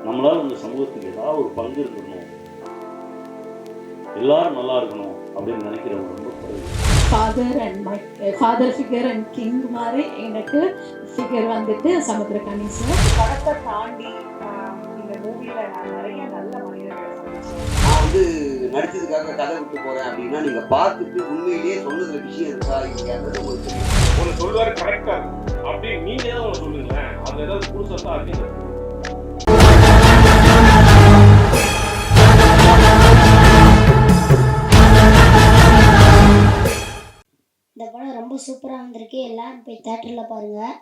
நம்மளால் இந்த சமூகத்துக்கு ஏதாவது ஒரு பங்கு இருக்கணும், எல்லாரும் நல்லா இருக்கணும் அப்படின்னு நினைக்கிறவங்க ரொம்ப குறைவு. ஃபாதர் ஃபிகர் அண்ட் கிங் மாதிரி எனக்கு ஃபிகர் வந்துட்டு சமுத்திரக்கனி சார். படத்தை தாண்டி இந்த மூவியில் நான் நிறைய நல்ல மனிதர்களை சந்திச்சேன். நான் நடிச்சதுக்காக கதை விட்டு போறேன் அப்படின்னா நீங்க பார்த்துட்டு உண்மையிலேயே சொன்னதுல விஷயம் இருக்கா இல்லையாங்கிறது உங்களுக்கு தெரியும். ஒன்று சொல்வாரு கரெக்டா அப்படி நீங்க ஏதாவது ஒன்று சொல்லுங்களேன், அது ஏதாவது புதுசா இருக்கு. இந்த படம் ரொம்ப சூப்பராக வந்திருக்கு. எல்லாரும் போய் தேட்டரில் பாருங்கள்.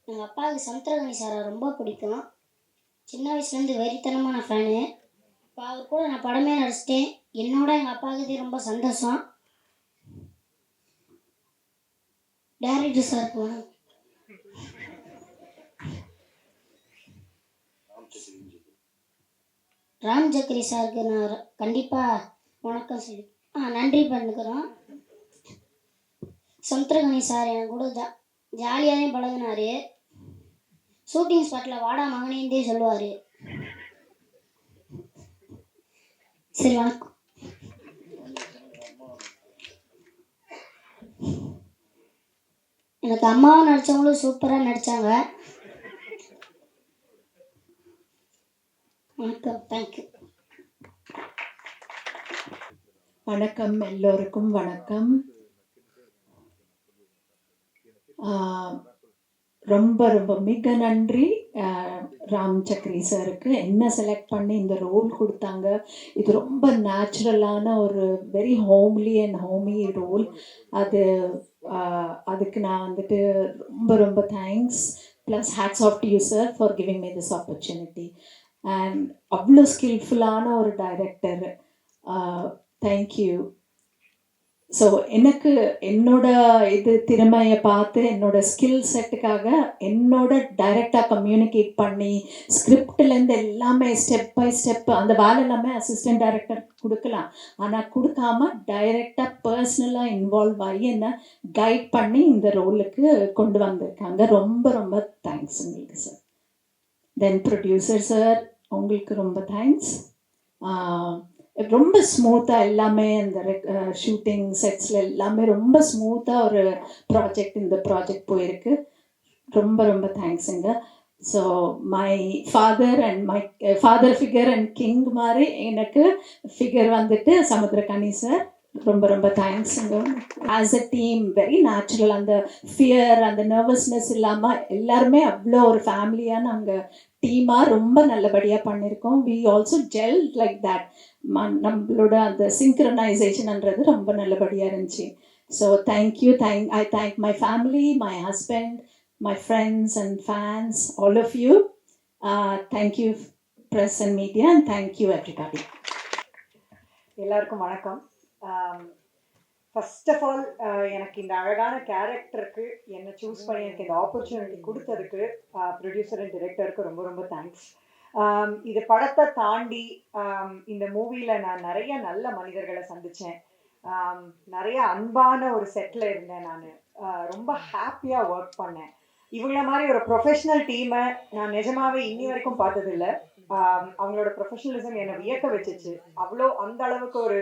எங்கள் அப்பாவுக்கு சமுத்திரக்கனி சாரை ரொம்ப பிடிக்கும். சின்ன வயசுலேருந்து வெறித்தனமான ஃபேனு. இப்போ அவர் கூட நான் படமே நடிச்சிட்டேன். என்னோட எங்கள் அப்பாவுக்கு ரொம்ப சந்தோஷம். டேரக்டர் சார் போகணும். ராம் சக்கரி சாருக்கு நான் கண்டிப்பாக வணக்கம் சொல்லி நன்றி பண்ணிக்கிறோம். சமுத்திரக்கனி சார் என் கூட ஜாலியாகவே பழகினார். ஷூட்டிங் ஸ்பாட்டில் வாடா மகனேந்தே சொல்லுவார். சரி, வணக்கம். எனக்கு அம்மாவும் நடித்தவங்களும் சூப்பராக நடித்தாங்க. வணக்கம், தேங்க்யூ. வணக்கம், எல்லோருக்கும் வணக்கம். ரொம்ப ரொம்ப மிக நன்றி ராம் சக்கரி சாருக்கு என்ன செலக்ட் பண்ணி இந்த ரோல் கொடுத்தாங்க. இது ரொம்ப நேச்சுரலான ஒரு very homely and homie role. அதுக்கு நான் வந்துட்டு ரொம்ப ரொம்ப thanks. Plus hats off to you sir for giving me this opportunity. And அவ்வளோ ஸ்கில்ஃபுல்லான ஒரு டைரக்டர். தேங்க்யூ. ஸோ எனக்கு என்னோட திறமையை பார்த்து என்னோட ஸ்கில் செட்டுக்காக என்னோட டைரெக்டாக கம்யூனிகேட் பண்ணி ஸ்கிரிப்ட்லேருந்து எல்லாமே ஸ்டெப் பை ஸ்டெப் அந்த வேலை எல்லாமே அசிஸ்டன்ட் டைரக்டர் கொடுக்கலாம். ஆனால் கொடுக்காம டைரெக்டாக பர்சனலாக இன்வால்வ் ஆகி என்னை கைட் பண்ணி இந்த ரோலுக்கு கொண்டு வந்திருக்காங்க. ரொம்ப ரொம்ப தேங்க்ஸ் உங்களுக்கு சார். தென் ப்ரொடியூசர் சார், உங்களுக்கு ரொம்ப தேங்க்ஸ். ரொம்ப ஸ்மூத்தாக எல்லாமே அந்த ஷூட்டிங் செட்ஸில் எல்லாமே ரொம்ப ஸ்மூத்தாக ஒரு இந்த ப்ராஜெக்ட் போயிருக்கு. ரொம்ப ரொம்ப தேங்க்ஸுங்க. So my father figure and king மாதிரி எனக்கு ஃபிகர் வந்துட்டு சமுத்திரக்கனி சார். ரொம்ப ரொம்ப தேங்க்ஸுங்க. As a team very natural. அந்த ஃபியர் அந்த நர்வஸ்னஸ் இல்லாமல் எல்லாருமே அவ்வளோ ஒரு ஃபேமிலியாக நாங்கள் டீமாக ரொம்ப நல்லபடியாக பண்ணியிருக்கோம். We also gel like that. நம்மளோட அந்த சிங்க்ரனைசேஷன்ன்றது ரொம்ப நல்லபடியாக இருந்துச்சு. So thank you. I thank my family, my husband, my friends and fans, all of you. Thank you press and media, and thank you everybody. எல்லாருக்கும் வணக்கம். ஃபர்ஸ்ட் ஆஃப் ஆல் எனக்கு இந்த அழகான கேரக்டருக்கு என்னை சூஸ் பண்ணி எனக்கு இந்த ஆப்பர்ச்சுனிட்டி கொடுத்ததுக்கு ப்ரொடியூசர் அண்ட் டிரெக்டருக்கு ரொம்ப ரொம்ப தேங்க்ஸ். இது படத்தை தாண்டி இந்த மூவியில் நான் நிறைய நல்ல மனிதர்களை சந்தித்தேன். நிறைய அன்பான ஒரு செட்டில் இருந்தேன். நான் ரொம்ப ஹாப்பியாக ஒர்க் பண்ணேன். இவங்கள மாதிரி ஒரு ப்ரொஃபஷ்னல் டீமை நான் நிஜமாவே இன்னி வரைக்கும் பார்த்ததில்லை. அவங்களோட ப்ரொஃபஷனலிசம் என்னை வியக்க வச்சிச்சு. அவ்வளோ அந்த அளவுக்கு ஒரு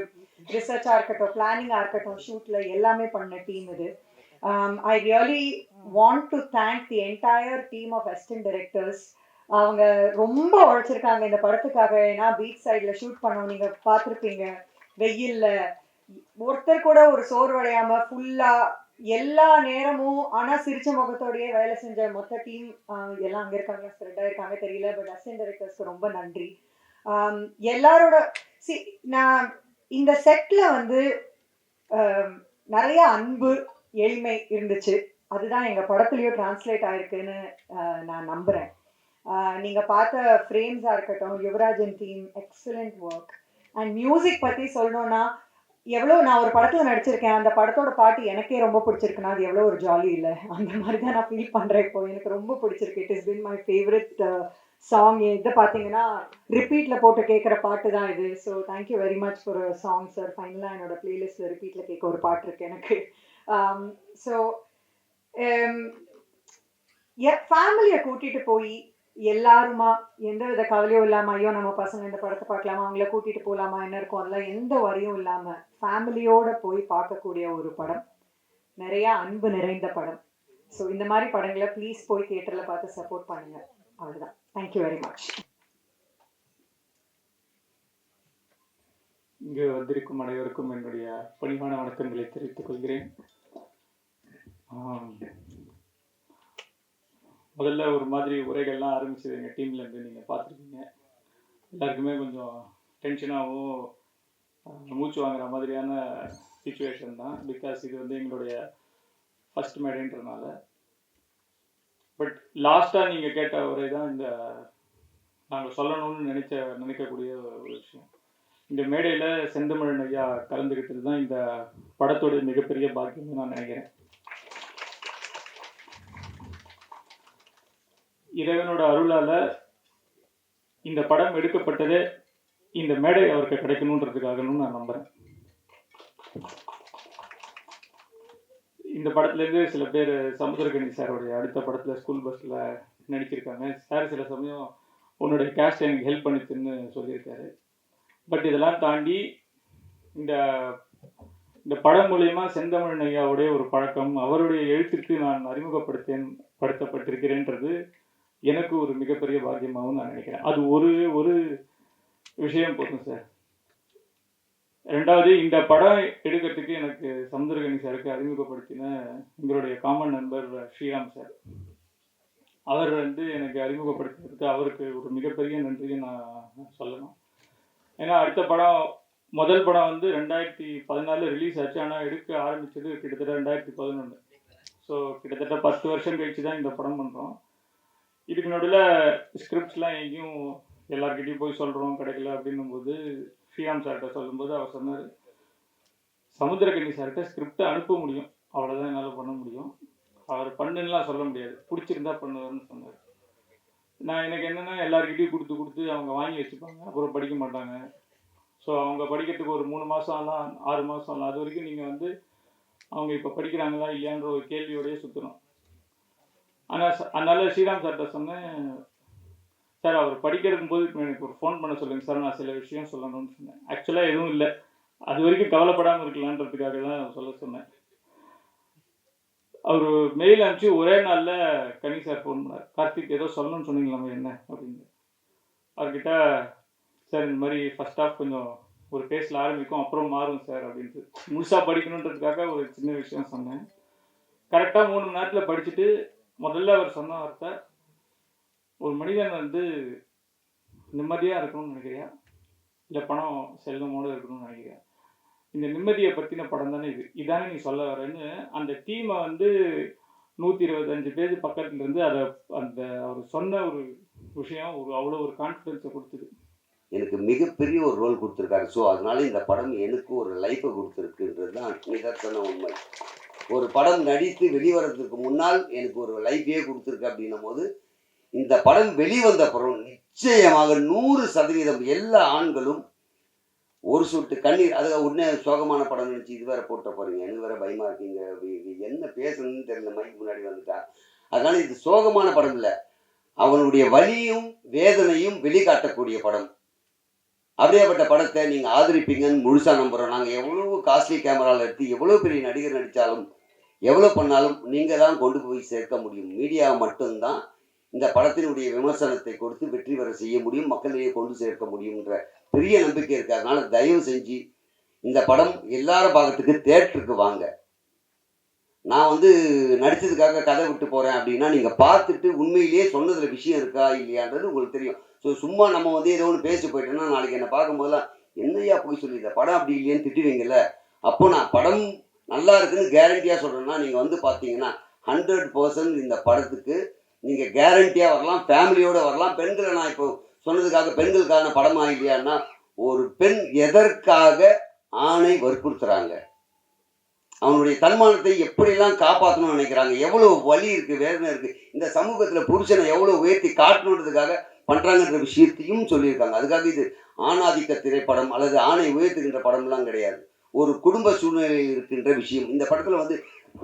ரிசர்ச்சாக இருக்கட்டும், பிளானிங்காக இருக்கட்டும், ஷூட்டில் எல்லாமே பண்ண டீம் இது. I really want to thank the entire team of assistant directors. அவங்க ரொம்ப உழைச்சிருக்காங்க இந்த படத்துக்காக. ஏன்னா பீச் சைடில் ஷூட் பண்ணோம், நீங்கள் பார்த்துருப்பீங்க. வெயிலில் ஒருத்தர் கூட ஒரு சோர்வடையாமல் ஃபுல்லாக எல்லா நேரமும் ஆனால் சிரிச்ச முகத்தோடையே வேலை செஞ்ச மொத்த டீம் எல்லாம் அங்கே இருக்காங்க, ஸ்ப்ரெட் ஆகிருக்காங்க தெரியல. பட் அசிஸ்டன்ட் டைரக்டர்ஸ்க்கு ரொம்ப நன்றி. எல்லாரோட நான் இந்த செட்டில் நிறைய அன்பு எளிமை இருந்துச்சு. அதுதான் எங்கள் படத்துலையும் டிரான்ஸ்லேட் ஆகிருக்குன்னு நான் நம்புகிறேன். நீங்கள் பார்த்த ஃப்ரேம்ஸாக இருக்கட்டும், Yuvarajan team excellent work. And music பற்றி சொல்லணுன்னா, எவ்வளோ நான் ஒரு படத்தில் நடிச்சிருக்கேன், அந்த படத்தோட பாட்டு எனக்கே ரொம்ப பிடிச்சிருக்குன்னா அது எவ்வளோ ஒரு ஜாலி இல்லை? அந்த மாதிரி தான் நான் ஃபீல் பண்ணுறேன். இப்போ எனக்கு ரொம்ப பிடிச்சிருக்கு. It is been my favourite song. இதை பார்த்தீங்கன்னா ரிப்பீட்டில் போட்டு கேட்குற பாட்டு தான் இது. So thank you very much for song sir. ஃபைனலாக என்னோடய ப்ளேலிஸ்ட்டில் ரிப்பீட்டில் கேட்க ஒரு பாட்டு இருக்குது எனக்கு. ஸோ ஃபேமிலியை கூட்டிட்டு போய் எல்லாருமா எந்த வித கவலையும் இல்லாம ஐயோ நம்ம பசங்க இந்த படத்தை பார்க்கலாமா, அவங்கள கூட்டிட்டு போகலாமா, என்ன இருக்கும், அதெல்லாம் எந்த வரியும் இல்லாம ஃபேமிலியோட போய் பார்க்கக்கூடிய ஒரு படம், நிறைய அன்பு நிறைந்த படம். ஸோ இந்த மாதிரி படங்களை ப்ளீஸ் போய் தியேட்டர்ல பார்த்து சப்போர்ட் பண்ணுங்க. அவ்வளவுதான். Thank you very much. இங்கு வந்திருக்கும் அனைவருக்கும் என்னுடைய பணிவான வணக்கங்களை தெரிவித்துக் கொள்கிறேன். முதல்ல ஒரு மாதிரி உரைகள்லாம் ஆரம்பிச்சது எங்கள் டீம்ல இருந்து நீங்கள் பார்த்துருக்கீங்க. எல்லாருக்குமே கொஞ்சம் டென்ஷனாகவும் மூச்சு வாங்குற மாதிரியான சுச்சுவேஷன் தான். பிகாஸ் இது வந்து எங்களுடைய ஃபர்ஸ்ட் மேடைன்றதுனால. பட் லாஸ்ட்டாக நீங்கள் கேட்ட உரை தான் இந்த நாங்கள் சொல்லணும்னு நினைக்கக்கூடிய ஒரு விஷயம். இந்த மேடையில் செந்தமிழன் ஐயா கலந்துக்கிட்டது தான் இந்த படத்தோடைய மிகப்பெரிய பாக்கியம்னு நான் நினைக்கிறேன். இறைவனோட அருளால் இந்த படம் எடுக்கப்பட்டதே இந்த மேடை அவருக்கு கிடைக்கணுன்றதுக்காகன்னு நான் நம்புகிறேன். இந்த படத்துலேருந்து சில பேர் சமுத்திரகனி சாரோடைய அடுத்த படத்தில் ஸ்கூல் பஸ்ஸில் நடிச்சிருக்காங்க. சார் சில சமயம் உன்னுடைய கேஸ்ட் எனக்கு ஹெல்ப் பண்ணிச்சுன்னு சொல்லியிருக்காரு. பட் இதெல்லாம் தாண்டி இந்த படம் மூலயமா செந்தமிழன் ஐயாவுடைய ஒரு பழக்கம், அவருடைய எழுத்துக்கு நான் படுத்தப்பட்டிருக்கிறேன்றது எனக்கு ஒரு மிகப்பெரிய பாக்கியமாகவும் நான் நினைக்கிறேன். அது ஒரு விஷயம் போதும் சார். ரெண்டாவது, இந்த படம் எடுக்கிறதுக்கு எனக்கு சமுத்திரகனி சாருக்கு அறிமுகப்படுத்தின எங்களுடைய காமன் நண்பர் ஸ்ரீராம் சார், அவர் வந்து எனக்கு அறிமுகப்படுத்தினதுக்கு அவருக்கு ஒரு மிகப்பெரிய நன்றியை நான் சொல்லணும். ஏன்னா அடுத்த படம், முதல் படம் வந்து 2014 ரிலீஸ் ஆச்சு. ஆனால் எடுக்க ஆரம்பித்தது கிட்டத்தட்ட 2011. ஸோ கிட்டத்தட்ட 10 வருஷம் கழிச்சு தான் இந்த படம் பண்ணுறோம். இதுக்கு நடுவில் ஸ்கிரிப்ட்ஸ்லாம் எங்கேயும் எல்லாருக்கிட்டையும் போய் சொல்கிறோம் கிடைக்கல அப்படின்னும் போது ஸ்ரீராம் சார்கிட்ட சொல்லும்போது அவர் சொன்னார், சமுத்திரகனி சார்கிட்ட ஸ்கிரிப்டை அனுப்ப முடியும், அவ்வளோதான் என்னால் பண்ண முடியும், அவர் பண்ணுன்னெலாம் சொல்ல முடியாது, பிடிச்சிருந்தா பண்ணுவார்னு சொன்னார். எனக்கு என்னென்னா எல்லாருக்கிட்டையும் கொடுத்து அவங்க வாங்கி வச்சுப்பாங்க, அப்புறம் படிக்க மாட்டாங்க. ஸோ அவங்க படிக்கிறதுக்கு ஒரு 3 மாதம் ஆகலாம், 6 மாதம் ஆகலாம். அது வரைக்கும் நீங்கள் வந்து அவங்க இப்போ படிக்கிறாங்களா இல்லையான்ற ஒரு கேள்வியோடய சுற்றணும். அதனால் ஸ்ரீராம் சார்கிட்ட சொன்னேன், சார் அவர் படிக்கிறதுக்கும் போது இப்போ எனக்கு ஒரு ஃபோன் பண்ண சொல்லுங்கள் சார், நான் சில விஷயம் சொல்லணும்னு சொன்னேன். ஆக்சுவலாக எதுவும் இல்லை, அது வரைக்கும் கவலைப்படாமல் இருக்கலான்றதுக்காக தான் சொல்ல சொன்னேன். அவர் மெயில் அனுப்பிச்சு ஒரே நாளில் கனி சார் ஃபோன் பண்ணார், கார்த்திக் ஏதோ சொல்லணும்னு சொன்னீங்களாமே என்ன அப்படின்னு. அவர்கிட்ட சார் இந்த மாதிரி ஃபர்ஸ்ட் ஆஃப் கொஞ்சம் ஒரு பேஸில் ஆரம்பிக்கும், அப்புறம் மாறும் சார் அப்படின்ட்டு முழுசாக படிக்கணுன்றதுக்காக ஒரு சின்ன விஷயம் சொன்னேன். கரெக்டாக 3 மணி நேரத்தில் படிச்சுட்டு முதல்ல அவர் சொன்ன வார்த்தை, ஒரு மனிதன் வந்து நிம்மதியாக இருக்கணும்னு நினைக்கிறியா இல்லை பணம் செல்வமோடு இருக்கணும்னு நினைக்கிறியா, இந்த நிம்மதியை பற்றின படம் தானே இதானே நீ சொல்ல வரேன்னு அந்த டீமை வந்து 125 பேஜ் பக்கத்துலேருந்து அதை அந்த அவர் சொன்ன ஒரு விஷயம் அவ்வளோ ஒரு கான்ஃபிடென்ஸை கொடுத்துது. எனக்கு மிகப்பெரிய ஒரு ரோல் கொடுத்துருக்காரு. ஸோ அதனால இந்த படம் எனக்கு ஒரு லைஃப்பை கொடுத்துருக்குன்றது தான் நிதர்சன உண்மை. ஒரு படம் நடித்து வெளிவரதுக்கு முன்னால் எனக்கு ஒரு லைஃபையே கொடுத்துருக்கு அப்படின்னும் போது இந்த படம் வெளிவந்த அப்புறம் நிச்சயமாக 100% எல்லா ஆண்களும் ஒரு சொட்டு கண்ணீர், அது உடனே சோகமான படம் நினச்சி இது வேற போட்ட போறீங்க, எனக்கு வேற பயமா இருக்கீங்க, என்ன பேசணும்னு தெரியல, மைக்கு முன்னாடி வந்துட்டா. அதனால இது சோகமான படம் இல்லை, அவனுடைய வலியும் வேதனையும் வெளிக்காட்டக்கூடிய படம். அப்படியேப்பட்ட படத்தை நீங்கள் ஆதரிப்பீங்கன்னு முழுசாக நம்புகிறோம். நாங்கள் எவ்வளோ காஸ்ட்லி கேமராவில் எடுத்து எவ்வளோ பெரிய நடிகர் நடித்தாலும் எவ்வளோ பண்ணாலும் நீங்கள் தான் கொண்டு போய் சேர்க்க முடியும். மீடியா மட்டும்தான் இந்த படத்தினுடைய விமர்சனத்தை கொடுத்து வெற்றி பெற செய்ய முடியும், மக்களையே கொண்டு சேர்க்க முடியும்ன்ற பெரிய நம்பிக்கை இருக்குது. அதனால தயவு செஞ்சு இந்த படம் எல்லாரும் பார்க்கறதுக்கு தேட்டருக்கு வாங்க. நான் வந்து நடித்ததுக்காக கதை விட்டு போகிறேன் அப்படின்னா நீங்கள் பார்த்துட்டு உண்மையிலேயே சொன்னதில் விஷயம் இருக்கா இல்லையான்றது உங்களுக்கு தெரியும். ஸோ சும்மா நம்ம வந்து ஏதோ ஒன்று பேசி போயிட்டோன்னா நாளைக்கு என்னை பார்க்கும்போதெல்லாம் என்னையா போய் சொல்லிடுற படம் அப்படி இல்லையேன்னு திட்டுவீங்கல்ல. அப்போ நான் படம் நல்லா இருக்குன்னு கேரண்டியாக சொல்கிறேன்னா நீங்கள் வந்து பார்த்தீங்கன்னா 100% இந்த படத்துக்கு நீங்கள் கேரண்டியாக வரலாம், ஃபேமிலியோடு வரலாம். பெண்களை நான் இப்போ சொன்னதுக்காக பெண்களுக்கான படமாக இல்லையான்னா, ஒரு பெண் எதற்காக ஆணை வற்புறுத்துறாங்க, அவனுடைய தன்மானத்தை எப்படியெல்லாம் காப்பாற்றணும்னு நினைக்கிறாங்க, எவ்வளோ வலி இருக்குது, வேதனை இருக்குது, இந்த சமூகத்தில் புருஷனை எவ்வளோ உயர்த்தி காட்டணுன்றதுக்காக பண்ணுறாங்கன்ற விஷயத்தையும் சொல்லியிருக்காங்க. அதுக்காக இது ஆணாதிக்க திரைப்படம் அல்லது ஆணை உயர்த்துகின்ற படம்லாம் கிடையாது, ஒரு குடும்ப சூழ்நிலையில் இருக்கின்ற விஷயம். இந்த படத்தில் வந்து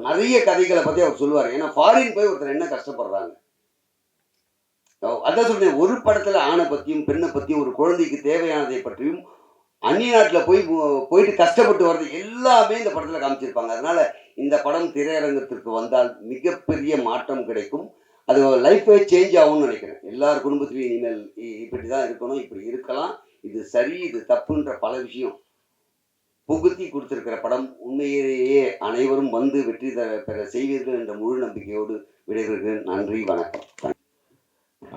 நிறைய கதைகளை பற்றி அவர் சொல்லுவார். ஏன்னா ஃபாரின் போய் ஒருத்தர் என்ன கஷ்டப்படுறாங்க, அதான் சொல்றேன், ஒரு படத்தில் ஆணை பற்றியும் பெண்ணை பற்றியும் ஒரு குழந்தைக்கு தேவையானதை பற்றியும் அந்நிய நாட்டில் போயிட்டு கஷ்டப்பட்டு வர்றது எல்லாமே இந்த படத்தில் காமிச்சிருப்பாங்க. அதனால இந்த படம் திரையரங்கத்திற்கு வந்தால் மிகப்பெரிய மாற்றம் கிடைக்கும். அது லைஃபே சேஞ்ச் ஆகும்னு நினைக்கிறேன். எல்லார் குடும்பத்திலையும் இனிமேல் இப்படி தான் இருக்கணும், இப்படி இருக்கலாம், இது சரி இது தப்புன்ற பல விஷயம் புகுத்தி கொடுத்திருக்கிற படம். உண்மையிலேயே அனைவரும் வந்து வெற்றி பெற செய்வீர்கள் என்ற முழு நம்பிக்கையோடு விடைபெறுகிறேன். நன்றி, வணக்கம்.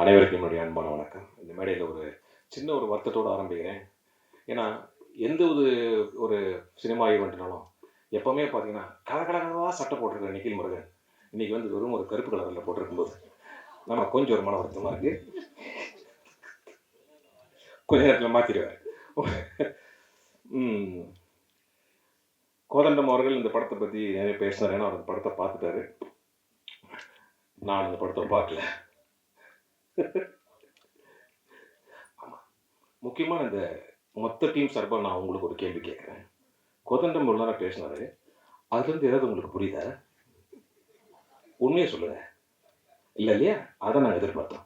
அனைவருக்கும் என்னுடைய அன்பான வணக்கம். இந்த மேடையில் ஒரு சின்ன ஒரு வருத்தத்தோடு ஆரம்பிக்கிறேன். ஏன்னா எந்த ஒரு சினிமா ஈவெண்ட்னாலும் எப்போவுமே பார்த்தீங்கன்னா கலகலகலவாக சட்டை போட்டிருக்கிற நிখিল முருகன் இன்றைக்கி வந்து வெறும் ஒரு கருப்பு கலரில் போட்டிருக்கும்போது நம்ம கொஞ்சம் ஒரு மன வருத்தமாக இருக்குது. கொஞ்ச நேரத்தில் மாற்றிடுவார். கோதண்டம் அவர்கள் இந்த படத்தை பற்றி நிறைய பேசினார். ஏன்னா அவர் அந்த படத்தை பார்த்துட்டாரு. நான் அந்த படத்தை பார்க்கல. ஆமாம், முக்கியமான இந்த மொத்த டீம் சார்பாக நான் உங்களுக்கு ஒரு கேள்வி கேட்குறேன். கோதண்டம் ஒரு நேரம் பேசினாரு, அதுலேருந்து ஏதாவது உங்களுக்கு புரியுதா? உண்மையை சொல்லுங்க. இல்லை இல்லையா? அதை நாங்கள் எதிர்பார்த்தோம்.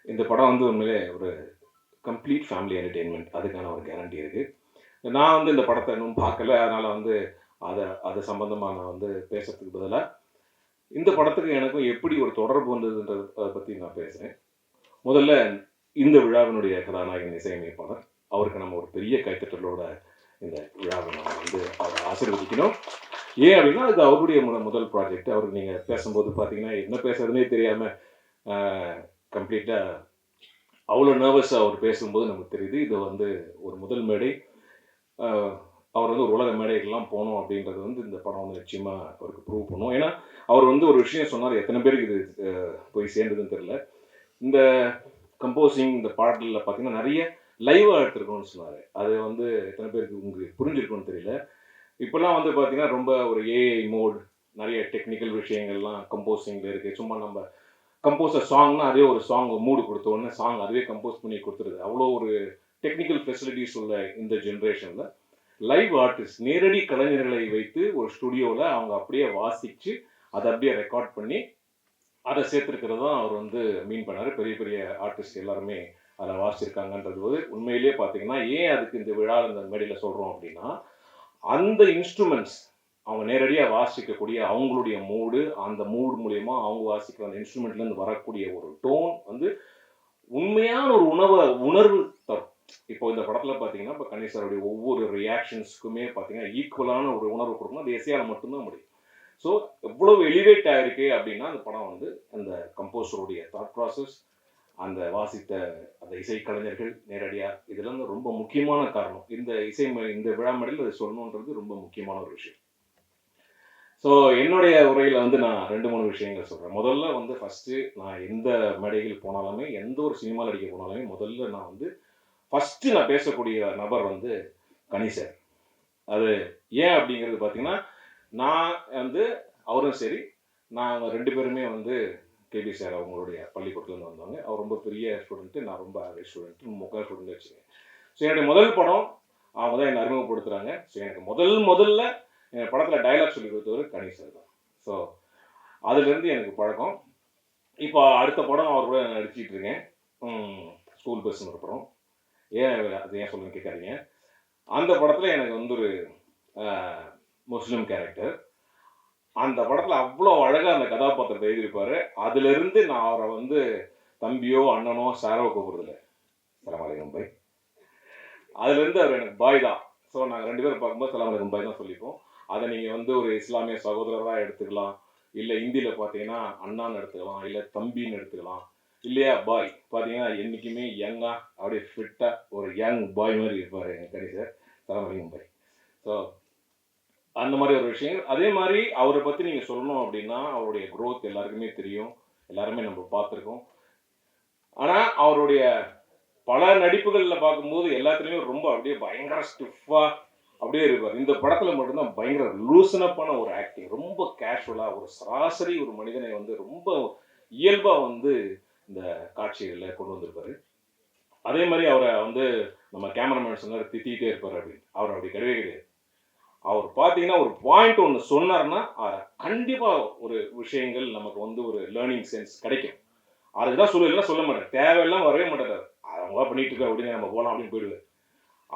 இந்த படம் வந்து உண்மையிலே ஒரு கம்ப்ளீட் ஃபேமிலி என்டர்டெயின்மெண்ட், அதுக்கான ஒரு கேரண்டி இருக்குது. நான் வந்து இந்த படத்தை இன்னும் பார்க்கல, அதனால் வந்து அது சம்பந்தமாக நான் வந்து பேசுறதுக்கு பதிலாக இந்த படத்துக்கு எனக்கும் எப்படி ஒரு தொடர்பு வந்ததுன்றதை பற்றி நான் பேசுகிறேன். முதல்ல இந்த விழாவினுடைய கதாநாயகன் இசையமைப்பாளர், அவருக்கு நம்ம ஒரு பெரிய கைத்தட்டலோட இந்த விழாவை நம்ம வந்து அவரை ஆசீர்வதிக்கணும். ஏன் அப்படின்னா அது அவருடைய முதல் ப்ராஜெக்ட். அவருக்கு நீங்கள் பேசும்போது பார்த்தீங்கன்னா என்ன பேசுறதுனே தெரியாமல் கம்ப்ளீட்டாக அவ்வளோ நர்வஸாக அவர் பேசும்போது நமக்கு தெரியுது. இது வந்து ஒரு முதல் மேடை. அவர் வந்து ஒரு உலக மேடைகள்லாம் போகணும் அப்படின்றது வந்து இந்த படம் வந்து நிச்சயமாக அவருக்கு ப்ரூவ் பண்ணும். ஏன்னா அவர் வந்து ஒரு விஷயம் சொன்னார், எத்தனை பேருக்கு இது போய் சேர்ந்ததுன்னு தெரியல. இந்த கம்போசிங் இந்த பாடலில் பார்த்தீங்கன்னா நிறைய லைவாக எடுத்துருக்கோம்னு சொன்னார். அது வந்து எத்தனை பேருக்கு உங்களுக்கு புரிஞ்சிருக்குன்னு தெரியல. இப்போல்லாம் வந்து பார்த்தீங்கன்னா ரொம்ப ஒரு ஏஐ மோட், நிறைய டெக்னிக்கல் விஷயங்கள்லாம் கம்போசிங்கில் இருக்குது. சும்மா நம்ம கம்போஸர் சாங்னா அதே ஒரு சாங் மூடு கொடுத்தோன்னே சாங் அதுவே கம்போஸ் பண்ணி கொடுத்துருது. அவ்வளோ ஒரு டெக்னிக்கல் ஃபெசிலிட்டிஸ் உள்ள இந்த ஜென்ரேஷனில் லைவ் ஆர்டிஸ்ட், நேரடி கலைஞர்களை வைத்து ஒரு ஸ்டுடியோவில் அவங்க அப்படியே வாசித்து அதை அப்படியே ரெக்கார்ட் பண்ணி அதை சேர்த்துருக்கிறது தான் அவர் வந்து மீன் பண்ணார். பெரிய பெரிய ஆர்டிஸ்ட் எல்லாருமே அதில் வாசிச்சிருக்காங்கன்றது வந்து உண்மையிலேயே பார்த்தீங்கன்னா ஏன் அதுக்கு இந்த விழா இந்த மேடையில் சொல்கிறோம் அப்படின்னா, அந்த இன்ஸ்ட்ருமெண்ட்ஸ் அவங்க நேரடியாக வாசிக்கக்கூடிய அவங்களுடைய மூடு, அந்த மூடு மூலயமா அவங்க வாசிக்கிற அந்த இன்ஸ்ட்ருமெண்ட்லேருந்து வரக்கூடிய ஒரு டோன் வந்து உண்மையான ஒரு உணர்வு தரும். இப்போ இந்த படத்தில் பார்த்தீங்கன்னா இப்போ கணேசருடைய ஒவ்வொரு ரியாக்ஷன்ஸுக்குமே பார்த்தீங்கன்னா ஈக்குவலான ஒரு உணர்வு கொடுக்கணும். அது இசையால் மட்டும்தான் முடியும். ஸோ எவ்வளவு எலிவேட் ஆகிருக்கு அப்படின்னா அந்த படம் வந்து அந்த கம்போசருடைய தாட் ப்ராசஸ், அந்த வாசித்த அந்த இசைக்கலைஞர்கள் நேரடியாக, இதெல்லாம் ரொம்ப முக்கியமான காரணம். இந்த விழா மேடையில் அதை சொல்லணுன்றது ரொம்ப முக்கியமான ஒரு விஷயம். ஸோ என்னுடைய உரையில் வந்து நான் 2-3 விஷயங்கள் சொல்கிறேன். முதல்ல வந்து ஃபஸ்ட்டு நான் எந்த மேடைகள் போனாலுமே, எந்த ஒரு சினிமாவில் நடிக்க போனாலுமே முதல்ல நான் வந்து ஃபஸ்ட்டு நான் பேசக்கூடிய நபர் வந்து கனி சார். அது ஏன் அப்படிங்கிறது பார்த்தீங்கன்னா, நான் வந்து அவரும் சரி, நாங்கள் 2 பேருமே வந்து கேபி சார் அவங்களுடைய பள்ளிக்கூடத்துலேருந்து வந்தவங்க. அவர் ரொம்ப பெரிய ஸ்டூடெண்ட்டு, நான் ரொம்ப ஆவரேஜ் ஸ்டூடெண்ட்டு, முக்கால் ஸ்டூடெண்ட் வச்சுக்கேன். ஸோ என்னுடைய முதல் படம் அவங்க தான் என்னை அறிமுகப்படுத்துகிறாங்க. ஸோ எனக்கு முதல்ல என் படத்தில் டைலாக் சொல்லி கொடுத்தவர் கனி சார் தான். ஸோ அதுலேருந்து எனக்கு பழக்கம். இப்போ அடுத்த படம் அவர் கூட நடிச்சிட்டு இருக்கேன், ஸ்கூல் பஸ்ன்னு ஒரு படம். அது ஏன் சொல்லுன்னு கேட்காதீங்க. அந்த படத்தில் எனக்கு வந்து ஒரு முஸ்லீம் கேரக்டர். அந்த படத்தில் அவ்வளோ அழகாக அந்த கதாபாத்திரத்தை எழுதியிருப்பார். அதுலேருந்து நான் அவரை வந்து தம்பியோ அண்ணனோ சாரோ கூப்பிடுறதில்ல, சலாமலைக்கும் பாய். அதுலேருந்து அவர் எனக்கு பாய் தான். ஸோ நாங்கள் 2 பேரும் பார்க்கும்போது சலாமலைக்கும் பாய் தான் சொல்லிப்போம். அதை நீங்கள் வந்து ஒரு இஸ்லாமிய சகோதரராக எடுத்துக்கலாம், இல்லை ஹிந்தியில் பார்த்தீங்கன்னா அண்ணான்னு எடுத்துக்கலாம், இல்லை தம்பின்னு எடுத்துக்கலாம், இல்லையா பாய் பார்த்தீங்கன்னா என்றைக்குமே யங்காக அப்படியே ஃபிட்டாக ஒரு யங் பாய் மாதிரி இருப்பார் எங்கள் கனி சார். சலாமலைக்கும் பாய். ஸோ அந்த மாதிரி ஒரு விஷயம். அதே மாதிரி அவரை பற்றி நீங்கள் சொல்லணும் அப்படின்னா அவருடைய க்ரோத் எல்லாருக்குமே தெரியும், எல்லாருமே நம்ம பார்த்துருக்கோம். ஆனால் அவருடைய பல நடிப்புகளில் பார்க்கும்போது எல்லாத்துலேயுமே ரொம்ப அப்படியே பயங்கர ஸ்டிஃபாக அப்படியே இருப்பார். இந்த படத்தில் மட்டும்தான் பயங்கர லூசனப்பான ஒரு ஆக்டிங், ரொம்ப கேஷுவலாக ஒரு சராசரி ஒரு மனிதனை வந்து ரொம்ப இயல்பாக வந்து இந்த காட்சிகளில் கொண்டு வந்திருப்பார். அதே மாதிரி அவரை வந்து நம்ம கேமராமேன் சொன்னார் திட்டிகிட்டே இருப்பார் அப்படின்னு. அவர் அப்படி கிடையவே கிடையாது. அவர் பார்த்தீங்கன்னா ஒரு பாயிண்ட் ஒன்று சொன்னார்னா கண்டிப்பாக ஒரு விஷயங்கள் நமக்கு வந்து ஒரு லேர்னிங் சென்ஸ் கிடைக்கும். அதுக்கு தான் சொல்லலாம் சொல்ல மாட்டேன், தேவையெல்லாம் வரவே மாட்டார். அவங்க பண்ணிட்டு இருக்க அப்படின்னு நம்ம போகலாம் அப்படின்னு போயிடுவார்.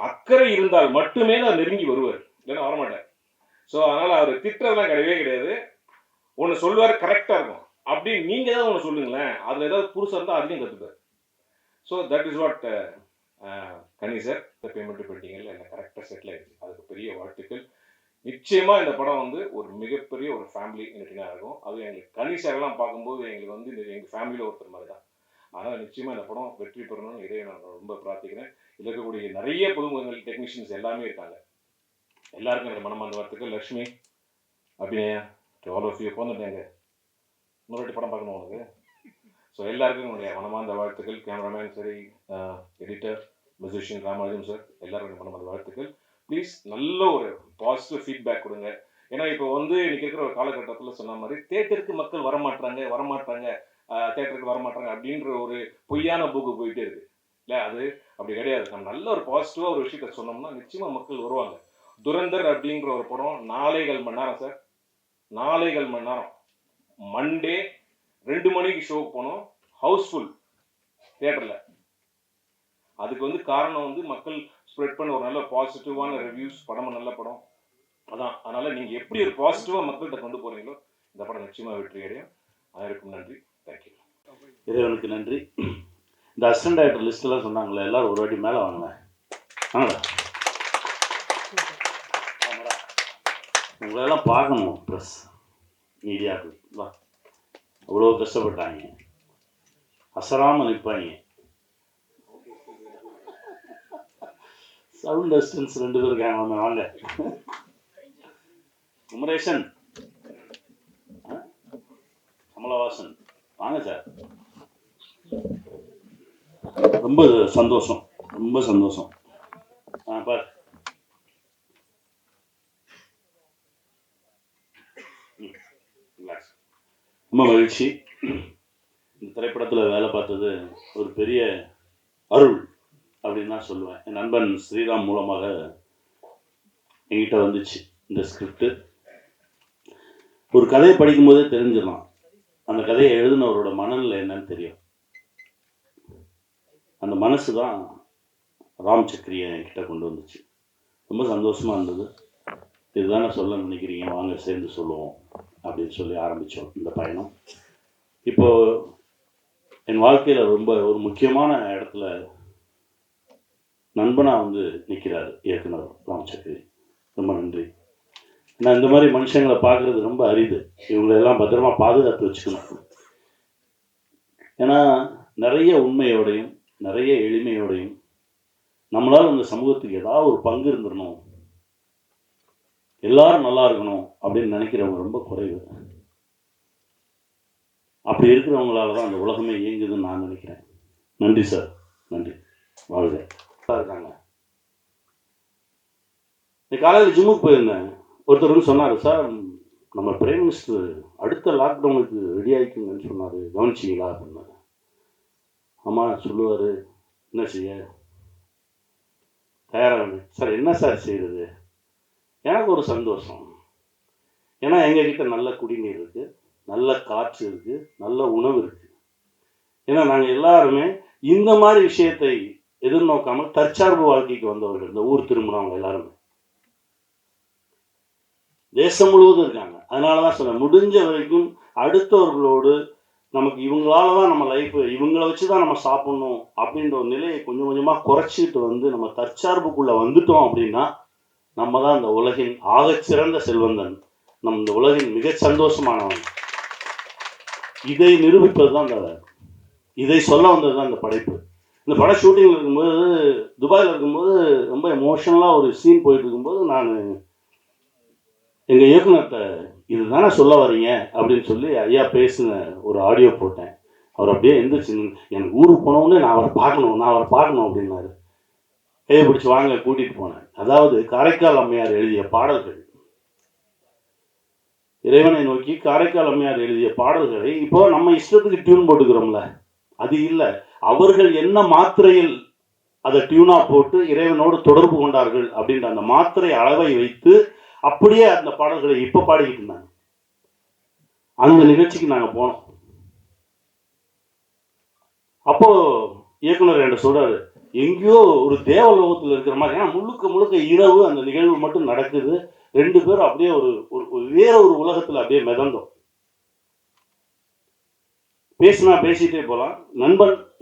அக்கறை இருந்தால் மட்டுமே தான் நெருங்கி வருவார், இல்லைன்னா வரமாட்டார். ஸோ அதனால் அவர் திட்டம்லாம் கிடையவே கிடையாது. ஒன்று சொல்லுவார், கரெக்டாக இருக்கும். அப்படி நீங்கள் ஏதாவது ஒன்று சொல்லுங்களேன், அதில் ஏதாவது புதுசாக இருந்தால் அதையும் கற்றுப்பார். So that is what Ghani sir payment பண்ணிட்டீங்கல்ல, என்ன கரெக்டாக செட்டில் ஆயிடுச்சு, அதுக்கு பெரிய வாழ்த்துக்கள். நிச்சயமாக இந்த படம் வந்து ஒரு மிகப்பெரிய ஒரு ஃபேமிலி என்டர்டெயினாக இருக்கும். அதுவும் எங்களுக்கு கனி சார்லாம் பார்க்கும்போது எங்களுக்கு வந்து எங்கள் ஃபேமிலியில் ஒருத்தர் மாதிரி தான். அதனால் நிச்சயமாக இந்த படம் வெற்றி பெறணும்னு இதை நான் ரொம்ப பிரார்த்திக்கிறேன். இதில் இருக்கக்கூடிய நிறைய புதுமுகங்கள் டெக்னீஷியன்ஸ் எல்லாமே இருக்காங்க. எல்லாருக்கும் எனக்கு மனமார்ந்த வாழ்த்துக்கள். Lakshmi, Abhinaya, all of you போந்துட்டாங்க, இன்னொரு படம் பார்க்கணும் உனக்கு. ஸோ எல்லாருக்கும் என்னுடைய மனமார்ந்த வாழ்த்துக்கள். கேமராமேன் சரி, எடிட்டர், மியூசிஷியன் ராமானுஜம் சார், எல்லாருக்கும் மனமார்ந்த வாழ்த்துக்கள். ப்ளீஸ் நல்ல ஒரு பாசிட்டிவ் ஃபீட்பேக் கொடுங்க. ஏன்னா இப்போ வந்து இன்னைக்கு இருக்கிற ஒரு காலகட்டத்தில் சொன்ன மாதிரி தேட்டருக்கு மக்கள் வரமாட்டாங்க தேட்டருக்கு வரமாட்டாங்க அப்படின்ற ஒரு பொய்யான போக்கு போயிட்டே இருக்கு இல்லை, அது அப்படி கிடையாது. நம்ம நல்ல ஒரு பாசிட்டிவாக ஒரு விஷயத்த சொன்னோம்னா நிச்சயமாக மக்கள் வருவாங்க. துரந்தர் அப்படின்ற ஒரு படம் 4.25 மணி நேரம் சார், 4.25 மணி நேரம். மண்டே 2 மணிக்கு ஷோக்கு போனோம், ஹவுஸ்ஃபுல் தியேட்டரில். அதுக்கு வந்து காரணம் வந்து மக்கள் ஸ்ப்ரெட் பண்ண ஒரு நல்ல பாசிட்டிவான ரிவ்யூஸ், படமும் நல்ல படம் அதான். அதனால் நீங்கள் எப்படி ஒரு பாசிட்டிவாக மக்கள்கிட்ட கொண்டு போகிறீங்களோ இந்த படம் நிச்சயமாக வெற்றி அடையும். அதற்கும் நன்றி, தேங்க்யூ. இறைவனுக்கு நன்றி. இந்த அசிஸ்டன்ட் டைரக்டர் லிஸ்ட்டெல்லாம் சொன்னாங்களே, எல்லோரும் ஒரு வாட்டி மேலே வாங்கினேன். உங்களெல்லாம் பார்க்கணும், ப்ரெஸ் மீடியாக்கள் தான் அவ்வளோ கஷ்டப்பட்டாங்க, அசராமல் நிற்பாங்க. சவுண்ட் அசிஸ்டன்ஸ் 2 பேர் இருக்காங்க, வாங்க. குமரேசன், கமலவாசன், வாங்க சார். ரொம்ப சந்தோஷம், ரொம்ப சந்தோஷம். பார், ரொம்ப மகிழ்ச்சி. இந்த திரைப்படத்தில் வேலை பார்த்தது ஒரு பெரிய அருள் அப்படின்னு தான் சொல்லுவேன். என் நண்பன் ஸ்ரீராம் மூலமாக என்கிட்ட வந்துச்சு இந்த ஸ்கிரிப்டு. ஒரு கதையை படிக்கும்போதே தெரிஞ்சிடலாம் அந்த கதையை எழுதினவரோட மனநிலை என்னன்னு தெரியும். அந்த மனசு தான் ராம் சக்ரியை என்கிட்ட கொண்டு வந்துச்சு. ரொம்ப சந்தோஷமாக இருந்தது. இதுதானே சொல்ல நினைக்கிறீங்க, வாங்க சேர்ந்து சொல்லுவோம் அப்படின்னு சொல்லி ஆரம்பித்தோம் இந்த பயணம். இப்போது என் வாழ்க்கையில் ரொம்ப ஒரு முக்கியமான இடத்துல நண்பனாக வந்து நிற்கிறார் இயக்குனர் ராம் சக்ரி. ரொம்ப நன்றி. நான் இந்த மாதிரி மனுஷங்களை பார்க்குறது ரொம்ப அரிது. இவங்களெல்லாம் பத்திரமா பாதுகாத்து வச்சுக்கணும். ஏன்னா நிறைய உண்மையோடையும் நிறைய எளிமையோடையும் நம்மளால் இந்த சமூகத்துக்கு ஏதாவது ஒரு பங்கு இருந்துடணும், எல்லாரும் நல்லா இருக்கணும் அப்படின்னு நினைக்கிறவங்க ரொம்ப குறைவு. அப்படி இருக்கிறவங்களால தான் அந்த உலகமே இயங்குதுன்னு நான் நினைக்கிறேன். நன்றி சார், நன்றி. வாழ்க. இருக்காங்க. காலையில் ஜிம்முக்கு போயிருந்தேன். ஒருத்தர் வந்து சொன்னார், சார் நம்ம பிரைம் மினிஸ்டர் அடுத்த லாக்டவுனுக்கு ரெடி ஆகிக்குங்கன்னு சொன்னார், கவனிச்சிங்களா அப்படின்னாரு. ஆமாம் சொல்லுவார், என்ன செய்ய தயாராக சார். என்ன சார் செய்கிறது? எனக்கு ஒரு சந்தோஷம். ஏன்னா எங்ககிட்ட நல்ல குடிநீர் இருக்குது, நல்ல காற்று இருக்குது, நல்ல உணவு இருக்குது. ஏன்னா நாங்கள் எல்லாருமே இந்த மாதிரி விஷயத்தை எதிர்நோக்காமல் தற்சார்பு வாழ்க்கைக்கு வந்தவர்கள். இந்த ஊர் திரும்புகிறவங்க எல்லாருமே தேசம் முழுவதும் இருக்காங்க. அதனால தான் சொல்ல முடிஞ்ச வரைக்கும் அடுத்தவர்களோடு நமக்கு இவங்களால தான் நம்ம லைஃப், இவங்களை வச்சு தான் நம்ம சாப்பிட்ணும் அப்படின்ற ஒரு நிலையை கொஞ்சம் கொஞ்சமாக குறைச்சிக்கிட்டு வந்து நம்ம தற்சார்புக்குள்ளே வந்துட்டோம் அப்படின்னா நம்ம தான் இந்த உலகின் ஆகச்சிறந்த செல்வந்தன், நம் இந்த உலகின் மிக சந்தோஷமானவன். இதை நிரூபிப்பது தான் இதை சொல்ல வந்தது தான் இந்த படைப்பு. இந்த படம் ஷூட்டிங்கில் இருக்கும்போது, துபாயில் இருக்கும்போது ரொம்ப எமோஷனலாக ஒரு சீன் போயிட்டு இருக்கும்போது நான் எங்கள் இயக்குனர்கிட்ட இது தானே சொல்ல வரீங்க அப்படின்னு சொல்லி ஐயா பேசின ஒரு ஆடியோ போட்டேன். அவர் அப்படியே எந்திரிச்சு, எனக்கு ஊருக்கு போனோடனே நான் அவரை பார்க்கணும் அப்படின்னாரு. கையை பிடிச்சி வாங்க கூட்டிகிட்டு போனேன். அதாவது காரைக்கால் அம்மையார் எழுதிய பாடல்கள், இறைவனை நோக்கி காரைக்கால் அம்மையார் எழுதிய பாடல்களை இப்போ நம்ம இஷ்டத்துக்கு டியூன் போட்டுக்கிறோம்ல, அது இல்லை. அவர்கள் என்ன மாத்திரையில் அதை டியூனாக போட்டு இறைவனோடு தொடர்பு கொண்டார்கள் அப்படின்ற அந்த மாத்திரை அளவை வைத்து அப்படியே அந்த பாடல்களை இப்போ பாடிக்கிட்டு இருந்தாங்க. அந்த நிகழ்ச்சிக்கு நாங்கள் போனோம். அப்போ இயக்குனர் என்கிட்ட சொல்றாரு, எங்கேயோ ஒரு தேவலோகத்தில் இருக்கிற மாதிரி, ஏன்னா முழுக்க முழுக்க இரவு அந்த நிகழ்வு மட்டும் நடக்குது. 2 பேரும் அப்படியே ஒரு வேற ஒரு உலகத்தில் அப்படியே மிதந்தோம். பேசினா பேசிட்டே போகலாம்.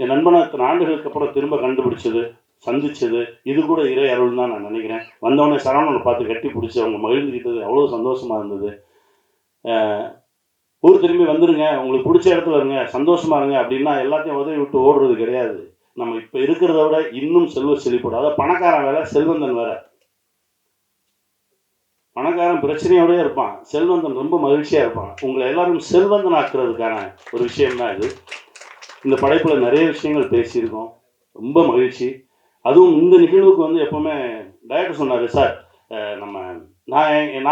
என் நண்பனை இத்தனை ஆண்டுகளுக்கு அப்புறம் திரும்ப கண்டுபிடிச்சது, சந்திச்சது, இது கூட இறை அருள் தான் நான் நினைக்கிறேன். வந்தவொடனே சரவணனை பார்த்து கட்டி பிடிச்சி அவங்க மகிழ்ந்துக்கிட்டது அவ்வளோ சந்தோஷமா இருந்தது. ஊர் திரும்பி வந்துருங்க, உங்களுக்கு பிடிச்ச இடத்துல இருங்க, சந்தோஷமா இருங்க அப்படின்னா எல்லாத்தையும் உதவி விட்டு ஓடுறது கிடையாது. நம்ம இப்போ இருக்கிறத விட இன்னும் செல்வ செழிப்போட, அதாவது பணக்காரன் வேலை, செல்வந்தன் வேற. பணக்காரன் பிரச்சனையோடய இருப்பான், செல்வந்தன் ரொம்ப மகிழ்ச்சியாக இருப்பான். உங்களை எல்லாரும் செல்வந்தன் ஆக்குறதுக்கான ஒரு விஷயம் தான் இது. இந்த படைப்பில் நிறைய விஷயங்கள் பேசியிருக்கோம், ரொம்ப மகிழ்ச்சி. அதுவும் இந்த நிகழ்வுக்கு வந்து எப்போவுமே டைரக்டர் சொன்னார், சார் நான்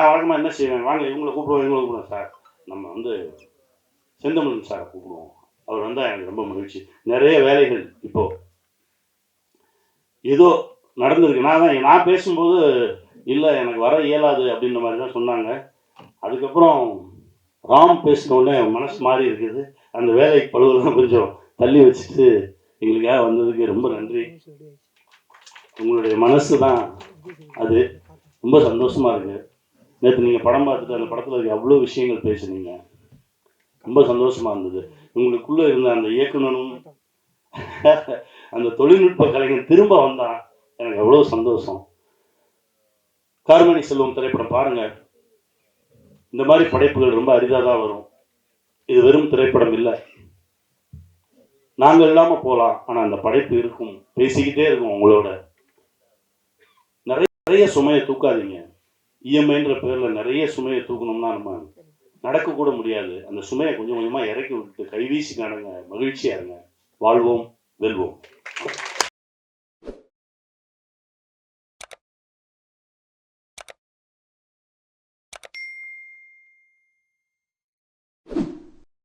வழக்கமாக என்ன செய்வேன், வாங்க இவங்களை கூப்பிடுவோம் சார், நம்ம வந்து செந்தமிழன் சாரை கூப்பிடுவோம், அவர் வந்தால் எனக்கு ரொம்ப மகிழ்ச்சி. நிறைய வேலைகள் இப்போது ஏதோ நடந்திருக்கு. நான் பேசும்போது இல்லை எனக்கு வர இயலாது அப்படின்ற மாதிரி தான் சொன்னாங்க. அதுக்கப்புறம் ராம் பேசினோடனே மனசு மாறி இருக்குது. அந்த வேலை பழுவெல்லாம் கொஞ்சம் தள்ளி வச்சுட்டு எங்களுக்காக வந்ததுக்கு ரொம்ப நன்றி. உங்களுடைய மனசு தான் அது, ரொம்ப சந்தோஷமாக இருக்குது. நேற்று நீங்கள் படம் பார்த்துட்டு அந்த படத்தில் இருக்க அவ்வளோ விஷயங்கள் பேசுனீங்க, ரொம்ப சந்தோஷமாக இருந்தது. உங்களுக்குள்ளே இருந்த அந்த இயக்குனரும் அந்த தொழில்நுட்ப கலைஞன் திரும்ப வந்தான், எனக்கு அவ்வளோ சந்தோஷம். கார்மணி செல்வம் திரைப்படம் பாருங்க, இந்த மாதிரி படைப்புகள் ரொம்ப அரிதாக தான் வரும். இது வெறும் திரைப்படம் இல்லை, நாங்கள் இல்லாமல் போகலாம், ஆனால் அந்த படைப்பு இருக்கும், பேசிக்கிட்டே இருக்கும் உங்களோட. நிறைய சுமையை தூக்காதீங்க. இஎம்ஐன்ற பேரில் நிறைய சுமையை தூக்கணும்னா நம்ம நடக்கக்கூட முடியாது. அந்த சுமையை கொஞ்சம் கொஞ்சமாக இறக்கி விட்டுட்டு கைவீசி காணுங்க, மகிழ்ச்சியாக இருங்க. வாழ்வோம், வெல்வோம்.